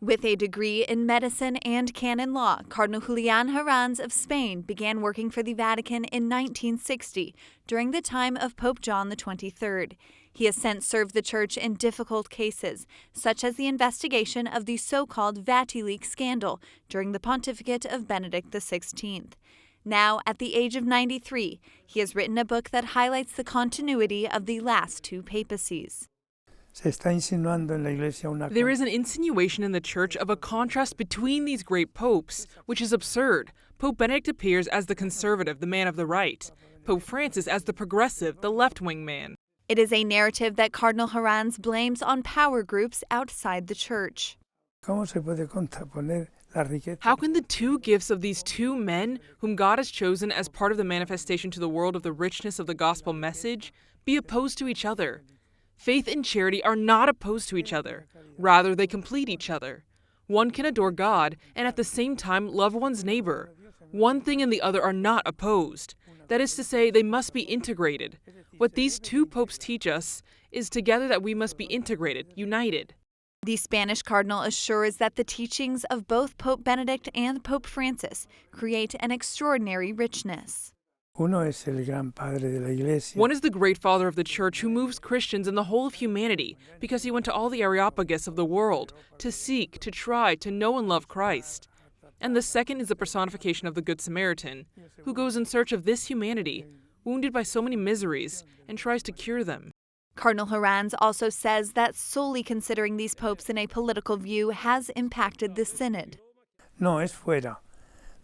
With a degree in medicine and canon law, Cardinal Julian Herranz of Spain began working for the Vatican in 1960 during the time of Pope John XXIII. He has since served the Church in difficult cases, such as the investigation of the so-called Vatileaks scandal during the pontificate of Benedict XVI. Now, at the age of 93, he has written a book that highlights the continuity of the last two papacies. There is an insinuation in the Church of a contrast between these great popes, which is absurd. Pope Benedict appears as the conservative, the man of the right. Pope Francis as the progressive, the left-wing man. It is a narrative that Cardinal Herranz blames on power groups outside the Church. How can the two gifts of these two men, whom God has chosen as part of the manifestation to the world of the richness of the gospel message, be opposed to each other? Faith and charity are not opposed to each other. Rather, they complete each other. One can adore God and at the same time love one's neighbor. One thing and the other are not opposed. That is to say, they must be integrated. What these two popes teach us is together that we must be integrated, united. The Spanish Cardinal assures that the teachings of both Pope Benedict and Pope Francis create an extraordinary richness. One is the great father of the Church who moves Christians and the whole of humanity because he went to all the Areopagus of the world to seek, to try, to know and love Christ. And the second is the personification of the Good Samaritan, who goes in search of this humanity, wounded by so many miseries, and tries to cure them. Cardinal Herranz also says that solely considering these popes in a political view has impacted the synod.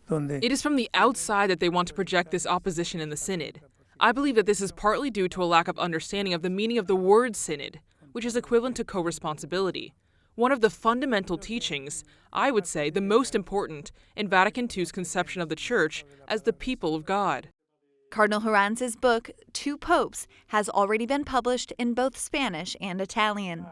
It is from the outside that they want to project this opposition in the synod. I believe that this is partly due to a lack of understanding of the meaning of the word synod, which is equivalent to co-responsibility. One of the fundamental teachings, I would say the most important, in Vatican II's conception of the Church as the people of God. Cardinal Herranz's book, Two Popes, has already been published in both Spanish and Italian.